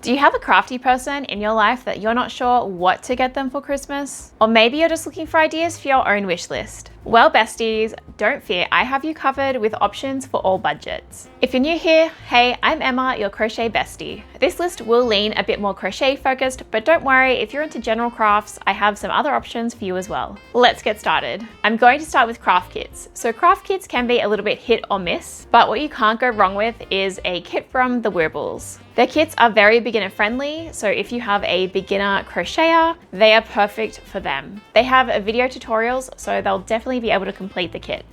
Do you have a crafty person in your life that you're not sure what to get them for Christmas? Or maybe you're just looking for ideas for your own wish list? Well, besties, don't fear, I have you covered with options for all budgets. If you're new here, hey, I'm Emma, your crochet bestie. This list will lean a bit more crochet focused, but don't worry, if you're into general crafts, I have some other options for you as well. Let's get started. I'm going to start with craft kits. So craft kits can be a little bit hit or miss, but what you can't go wrong with is a kit from the Woodvale. Their kits are very beginner friendly, so if you have a beginner crocheter, they are perfect for them. They have video tutorials, so they'll definitely be able to complete the kit.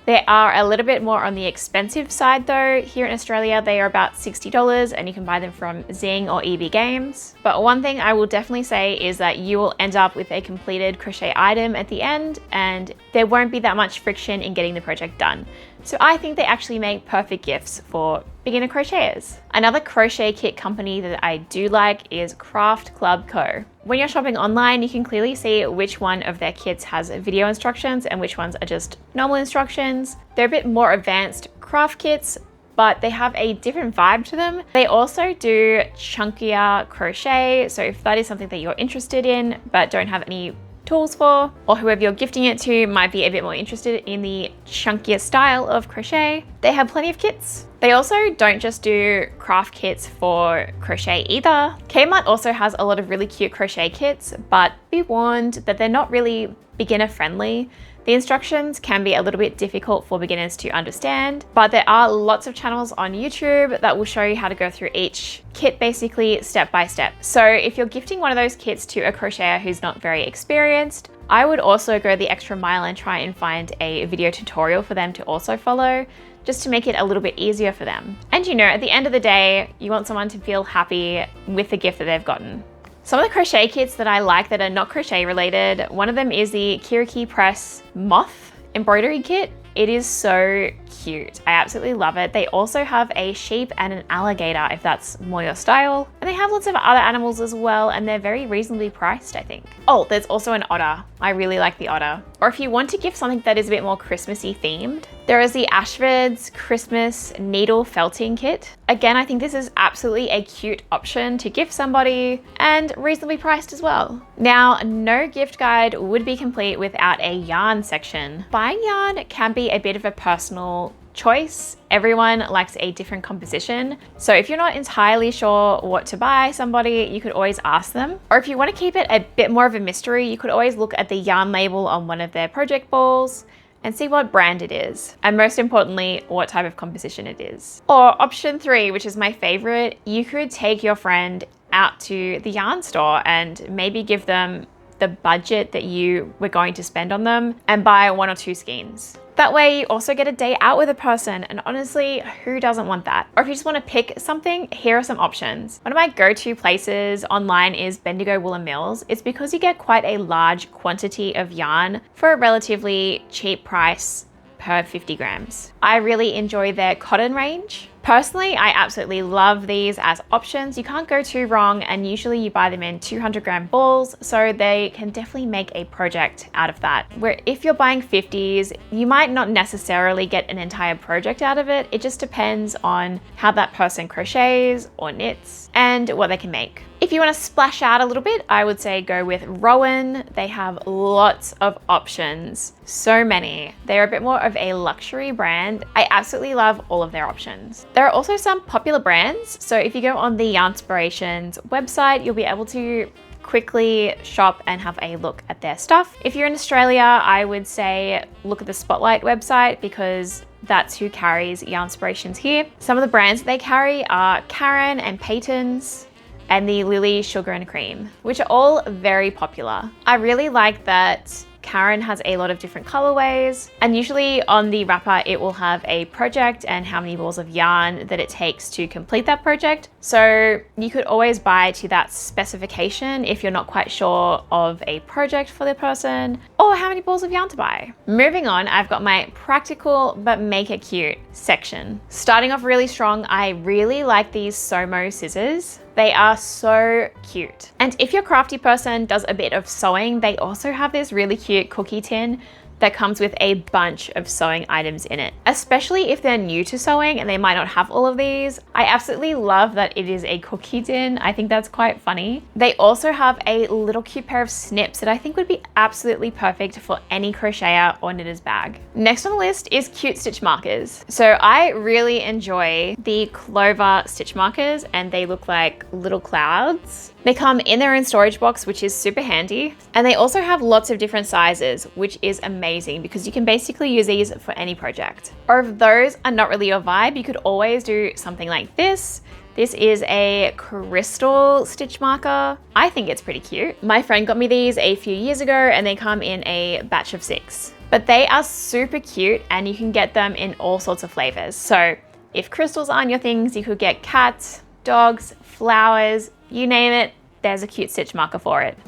They are a little bit more on the expensive side though. Here in Australia, they are about $60 and you can buy them from Zing or EB Games. But one thing I will definitely say is that you will end up with a completed crochet item at the end and there won't be that much friction in getting the project done. So I think they actually make perfect gifts for beginner crocheters. Another crochet kit company that I do like is Craft Club Co. When you're shopping online, you can clearly see which one of their kits has video instructions and which ones are just normal instructions. They're a bit more advanced craft kits, but they have a different vibe to them. They also do chunkier crochet, so if that is something that you're interested in but don't have any tools for, or whoever you're gifting it to might be a bit more interested in the chunkier style of crochet, they have plenty of kits. They also don't just do craft kits for crochet either. Kmart also has a lot of really cute crochet kits, but be warned that they're not really beginner friendly. The instructions can be a little bit difficult for beginners to understand, but there are lots of channels on YouTube that will show you how to go through each kit basically step by step. So if you're gifting one of those kits to a crocheter who's not very experienced, I would also go the extra mile and try and find a video tutorial for them to also follow, just to make it a little bit easier for them. And you know, at the end of the day, you want someone to feel happy with the gift that they've gotten. Some of the crochet kits that I like that are not crochet related, one of them is the Kiriki Press Moth embroidery kit. It is so cute. I absolutely love it. They also have a sheep and an alligator if that's more your style. And they have lots of other animals as well and they're very reasonably priced, I think. Oh, there's also an otter. I really like the otter. Or if you want to gift something that is a bit more Christmassy themed, there is the Ashford's Christmas Needle Felting Kit. Again, I think this is absolutely a cute option to gift somebody and reasonably priced as well. Now, no gift guide would be complete without a yarn section. Buying yarn can be a bit of a personal choice. Everyone likes a different composition. So if you're not entirely sure what to buy somebody, you could always ask them. Or if you want to keep it a bit more of a mystery, you could always look at the yarn label on one of their project balls and see what brand it is. And most importantly, what type of composition it is. Or option 3, which is my favorite, you could take your friend out to the yarn store and maybe give them the budget that you were going to spend on them and buy 1 or 2 skeins. That way you also get a day out with a person, and honestly, who doesn't want that? Or if you just want to pick something, here are some options. One of my go-to places online is Bendigo Woolen Mills. It's because you get quite a large quantity of yarn for a relatively cheap price per 50 grams. I really enjoy their cotton range. Personally, I absolutely love these as options. You can't go too wrong, and usually you buy them in 200-gram balls, so they can definitely make a project out of that. Where if you're buying 50s, you might not necessarily get an entire project out of it. It just depends on how that person crochets or knits and what they can make. If you want to splash out a little bit, I would say go with Rowan. They have lots of options, so many. They're a bit more of a luxury brand. I absolutely love all of their options. There are also some popular brands. So if you go on the Yarnspirations website, you'll be able to quickly shop and have a look at their stuff. If you're in Australia, I would say look at the Spotlight website because that's who carries Yarnspirations here. Some of the brands that they carry are Karen and Peyton's and the Lily Sugar and Cream, which are all very popular. I really like that Karen has a lot of different colorways, and usually on the wrapper it will have a project and how many balls of yarn that it takes to complete that project. So you could always buy to that specification if you're not quite sure of a project for the person or how many balls of yarn to buy. Moving on, I've got my practical but make it cute section. Starting off really strong, I really like these Somo scissors. They are so cute. And if your crafty person does a bit of sewing, they also have this really cute cookie tin that comes with a bunch of sewing items in it, especially if they're new to sewing and they might not have all of these. I absolutely love that it is a cookie tin. I think that's quite funny. They also have a little cute pair of snips that I think would be absolutely perfect for any crocheter or knitter's bag. Next on the list is cute stitch markers. So I really enjoy the Clover stitch markers, and they look like little clouds. They come in their own storage box, which is super handy. And they also have lots of different sizes, which is amazing because you can basically use these for any project. Or if those are not really your vibe, you could always do something like this. This is a crystal stitch marker. I think it's pretty cute. My friend got me these a few years ago and they come in a batch of 6. But they are super cute and you can get them in all sorts of flavors. So if crystals aren't your things, you could get cats, dogs, flowers, you name it, there's a cute stitch marker for it.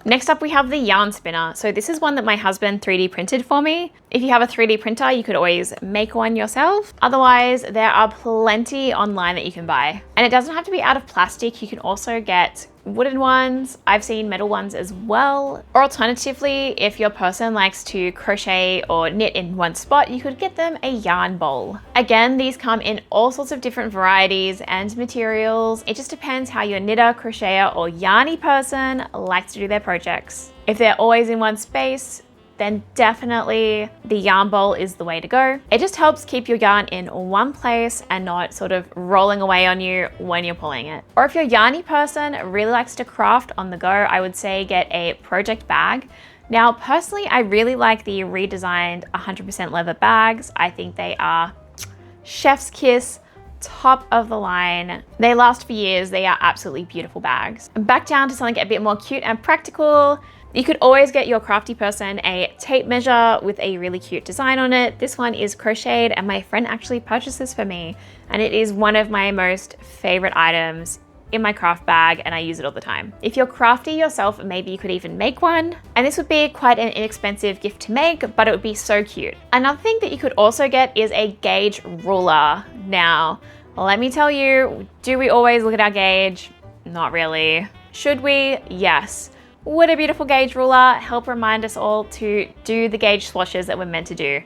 Next up, we have the yarn spinner. So this is one that my husband 3D printed for me. If you have a 3D printer, you could always make one yourself. Otherwise, there are plenty online that you can buy. And it doesn't have to be out of plastic. You can also get wooden ones. I've seen metal ones as well. Or alternatively, if your person likes to crochet or knit in one spot, you could get them a yarn bowl. Again, these come in all sorts of different varieties and materials. It just depends how your knitter, crocheter, or yarny person likes to do their projects. If they're always in one space, then definitely the yarn bowl is the way to go. It just helps keep your yarn in one place and not sort of rolling away on you when you're pulling it. Or if your yarny person really likes to craft on the go, I would say get a project bag. Now, personally, I really like the redesigned 100% leather bags. I think they are chef's kiss, top of the line. They last for years. They are absolutely beautiful bags. And back down to something a bit more cute and practical. You could always get your crafty person a tape measure with a really cute design on it. This one is crocheted and my friend actually purchased this for me. And it is one of my most favorite items in my craft bag and I use it all the time. If you're crafty yourself, maybe you could even make one. And this would be quite an inexpensive gift to make, but it would be so cute. Another thing that you could also get is a gauge ruler. Now, let me tell you, do we always look at our gauge? Not really. Should we? Yes. Would a beautiful gauge ruler help remind us all to do the gauge swatches that we're meant to do?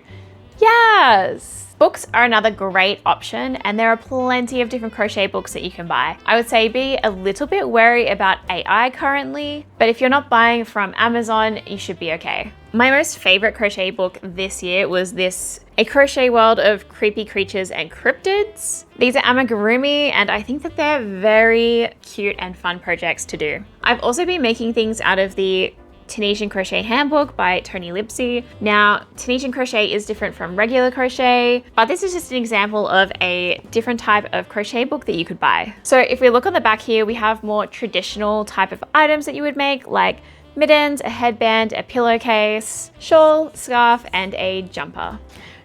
Yes! Books are another great option and there are plenty of different crochet books that you can buy. I would say be a little bit wary about AI currently, but if you're not buying from Amazon, you should be okay. My most favorite crochet book this year was this, A Crochet World of Creepy Creatures and Cryptids. These are amigurumi and I think that they're very cute and fun projects to do. I've also been making things out of the Tunisian Crochet Handbook by Toni Lipsey. Now, Tunisian crochet is different from regular crochet, but this is just an example of a different type of crochet book that you could buy. So if we look on the back here, we have more traditional type of items that you would make, like mittens, a headband, a pillowcase, shawl, scarf, and a jumper.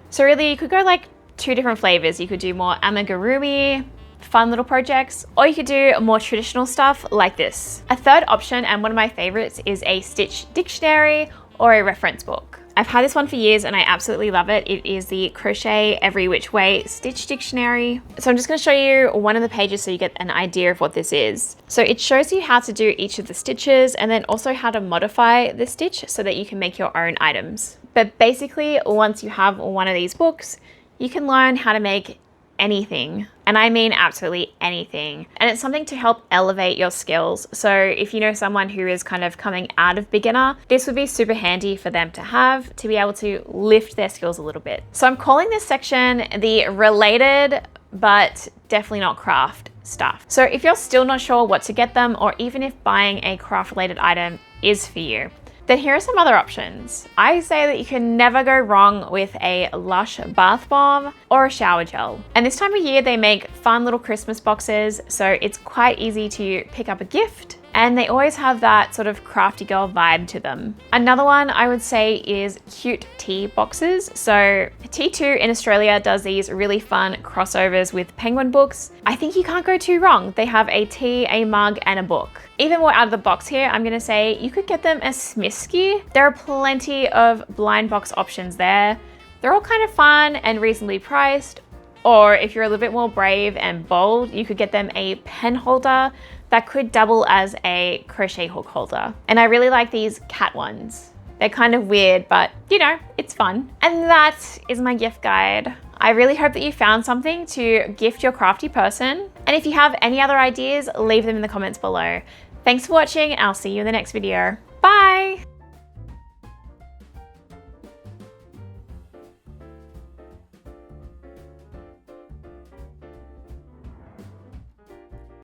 So really, you could go like 2 different flavors. You could do more amigurumi, fun little projects, or you could do more traditional stuff like this. A third option, and one of my favorites, is a stitch dictionary or a reference book. I've had this one for years and I absolutely love it. It is the Crochet Every Which Way Stitch Dictionary. So I'm just going to show you one of the pages so you get an idea of what this is. So it shows you how to do each of the stitches and then also how to modify the stitch so that you can make your own items. But basically, once you have one of these books, you can learn how to make anything, and I mean absolutely anything. And it's something to help elevate your skills. So if you know someone who is kind of coming out of beginner, this would be super handy for them to have to be able to lift their skills a little bit. So I'm calling this section the related, but definitely not craft stuff. So if you're still not sure what to get them, or even if buying a craft related item is for you, then here are some other options. I say that you can never go wrong with a Lush bath bomb or a shower gel. And this time of year, they make fun little Christmas boxes, so it's quite easy to pick up a gift. And they always have that sort of crafty girl vibe to them. Another one I would say is cute tea boxes. So T2 in Australia does these really fun crossovers with penguin books. I think you can't go too wrong. They have a tea, a mug, and a book. Even more out of the box here, I'm gonna say you could get them a Smisky. There are plenty of blind box options there. They're all kind of fun and reasonably priced. Or if you're a little bit more brave and bold, you could get them a pen holder that could double as a crochet hook holder. And I really like these cat ones. They're kind of weird, but you know, it's fun. And that is my gift guide. I really hope that you found something to gift your crafty person. And if you have any other ideas, leave them in the comments below. Thanks for watching, and I'll see you in the next video.